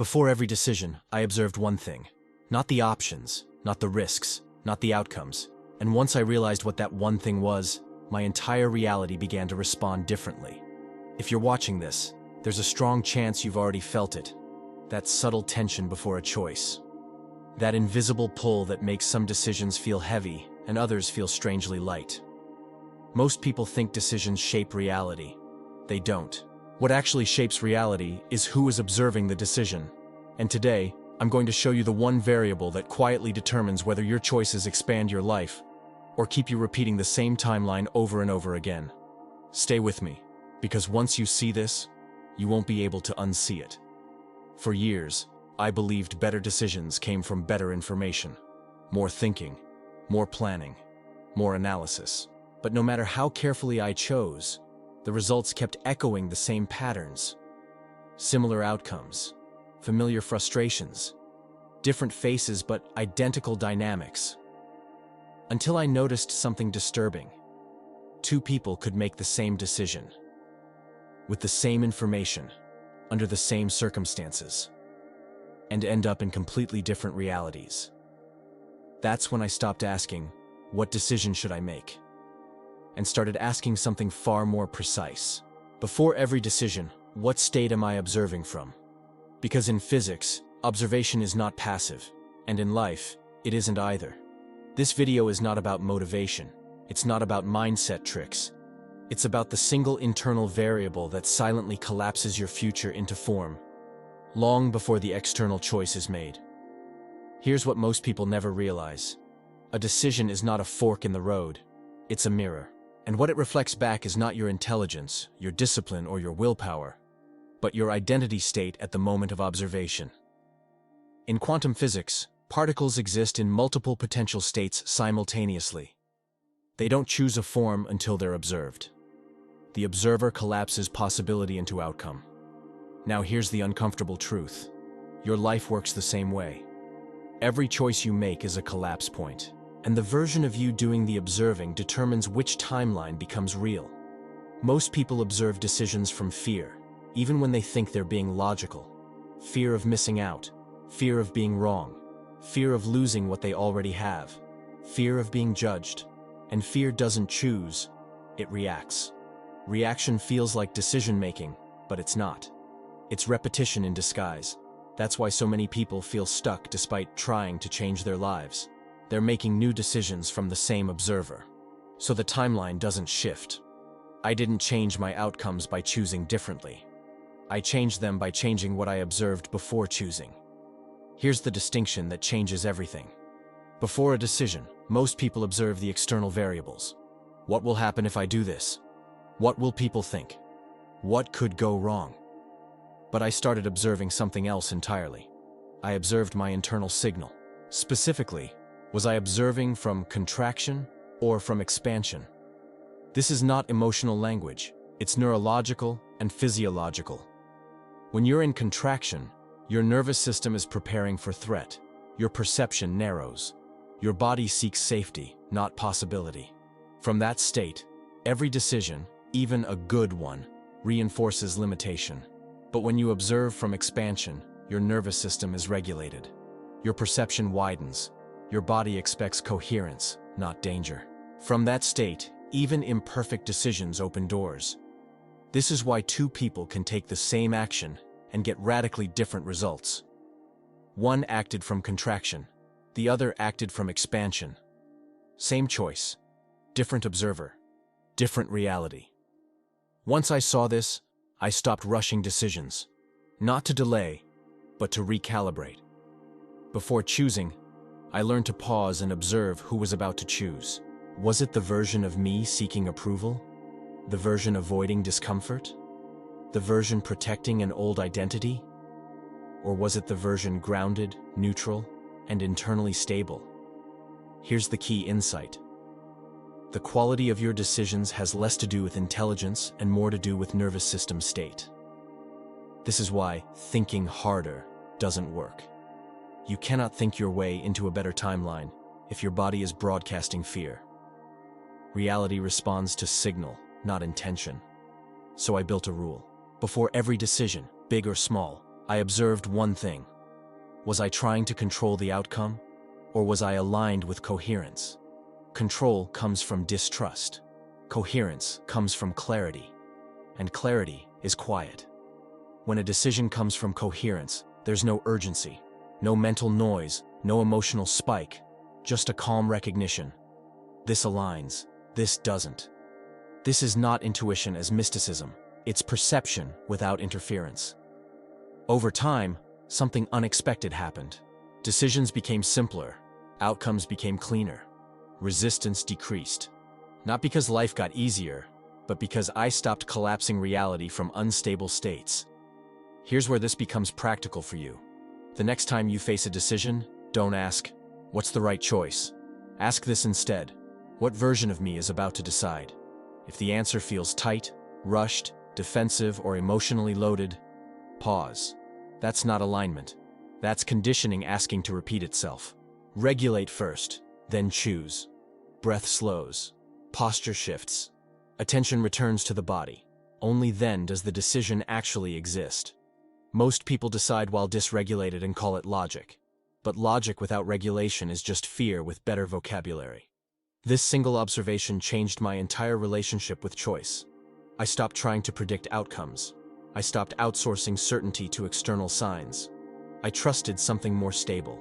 Before every decision, I observed one thing. Not the options, not the risks, not the outcomes. And once I realized what that one thing was, my entire reality began to respond differently. If you're watching this, there's a strong chance you've already felt it. That subtle tension before a choice. That invisible pull that makes some decisions feel heavy and others feel strangely light. Most people think decisions shape reality. They don't. What actually shapes reality is who is observing the decision. And today, I'm going to show you the one variable that quietly determines whether your choices expand your life or keep you repeating the same timeline over and over again. Stay with me, because once you see this, you won't be able to unsee it. For years, I believed better decisions came from better information, more thinking, more planning, more analysis. But no matter how carefully I chose, the results kept echoing the same patterns. Similar outcomes, familiar frustrations, different faces but identical dynamics. Until I noticed something disturbing. Two people could make the same decision, with the same information, under the same circumstances, and end up in completely different realities. That's when I stopped asking, what decision should I make? And started asking something far more precise. Before every decision, what state am I observing from? Because in physics, observation is not passive, and in life, it isn't either. This video is not about motivation. It's not about mindset tricks. It's about the single internal variable that silently collapses your future into form, long before the external choice is made. Here's what most people never realize. A decision is not a fork in the road. It's a mirror. And what it reflects back is not your intelligence, your discipline, or your willpower, but your identity state at the moment of observation. In quantum physics, particles exist in multiple potential states simultaneously. They don't choose a form until they're observed. The observer collapses possibility into outcome. Now here's the uncomfortable truth. Your life works the same way. Every choice you make is a collapse point. And the version of you doing the observing determines which timeline becomes real. Most people observe decisions from fear, even when they think they're being logical. Fear of missing out, fear of being wrong, fear of losing what they already have, fear of being judged. And fear doesn't choose, it reacts. Reaction feels like decision-making, but it's not. It's repetition in disguise. That's why so many people feel stuck despite trying to change their lives. They're making new decisions from the same observer. So the timeline doesn't shift. I didn't change my outcomes by choosing differently. I changed them by changing what I observed before choosing. Here's the distinction that changes everything. Before a decision, most people observe the external variables. What will happen if I do this? What will people think? What could go wrong? But I started observing something else entirely. I observed my internal signal. Specifically, was I observing from contraction or from expansion? This is not emotional language. It's neurological and physiological. When you're in contraction, your nervous system is preparing for threat. Your perception narrows. Your body seeks safety, not possibility. From that state, every decision, even a good one, reinforces limitation. But when you observe from expansion, your nervous system is regulated. Your perception widens. Your body expects coherence, not danger. From that state, even imperfect decisions open doors. This is why two people can take the same action and get radically different results. One acted from contraction, the other acted from expansion. Same choice, different observer, different reality. Once I saw this, I stopped rushing decisions. Not to delay, but to recalibrate. Before choosing, I learned to pause and observe who was about to choose. Was it the version of me seeking approval? The version avoiding discomfort? The version protecting an old identity? Or was it the version grounded, neutral, and internally stable? Here's the key insight. The quality of your decisions has less to do with intelligence and more to do with nervous system state. This is why thinking harder doesn't work. You cannot think your way into a better timeline if your body is broadcasting fear. Reality responds to signal, not intention. So I built a rule. Before every decision, big or small, I observed one thing. Was I trying to control the outcome, or was I aligned with coherence? Control comes from distrust. Coherence comes from clarity. And clarity is quiet. When a decision comes from coherence, there's no urgency, no mental noise, no emotional spike, just a calm recognition. This aligns, this doesn't. This is not intuition as mysticism, it's perception without interference. Over time, something unexpected happened. Decisions became simpler, outcomes became cleaner, resistance decreased. Not because life got easier, but because I stopped collapsing reality from unstable states. Here's where this becomes practical for you. The next time you face a decision, don't ask, "What's the right choice?" Ask this instead: what version of me is about to decide? If the answer feels tight, rushed, defensive, or emotionally loaded, pause. That's not alignment. That's conditioning asking to repeat itself. Regulate first, then choose. Breath slows. Posture shifts. Attention returns to the body. Only then does the decision actually exist. Most people decide while dysregulated and call it logic. But logic without regulation is just fear with better vocabulary. This single observation changed my entire relationship with choice. I stopped trying to predict outcomes. I stopped outsourcing certainty to external signs. I trusted something more stable,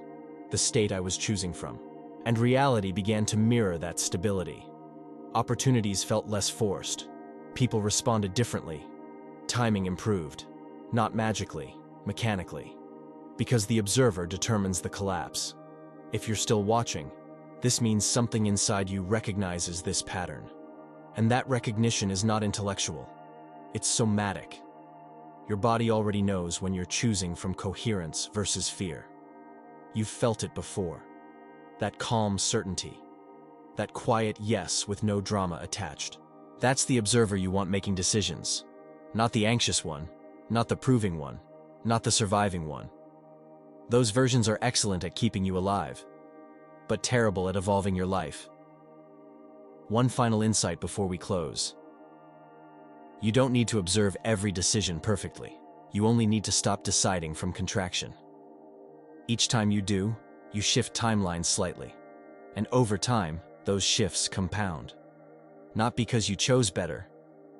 the state I was choosing from. And reality began to mirror that stability. Opportunities felt less forced. People responded differently. Timing improved. Not magically, mechanically. Because the observer determines the collapse. If you're still watching, this means something inside you recognizes this pattern. And that recognition is not intellectual. It's somatic. Your body already knows when you're choosing from coherence versus fear. You've felt it before. That calm certainty. That quiet yes with no drama attached. That's the observer you want making decisions. Not the anxious one, not the proving one, not the surviving one. Those versions are excellent at keeping you alive, but terrible at evolving your life. One final insight before we close. You don't need to observe every decision perfectly. You only need to stop deciding from contraction. Each time you do, you shift timelines slightly. And over time, those shifts compound. Not because you chose better,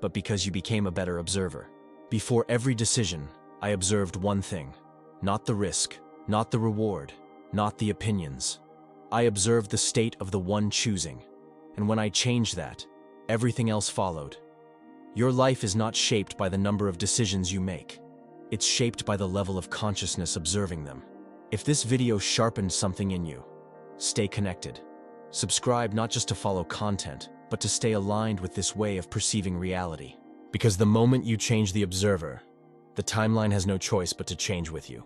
but because you became a better observer. Before every decision, I observed one thing. Not the risk, not the reward, not the opinions. I observed the state of the one choosing. And when I changed that, everything else followed. Your life is not shaped by the number of decisions you make. It's shaped by the level of consciousness observing them. If this video sharpened something in you, stay connected. Subscribe not just to follow content, but to stay aligned with this way of perceiving reality. Because the moment you change the observer, the timeline has no choice but to change with you.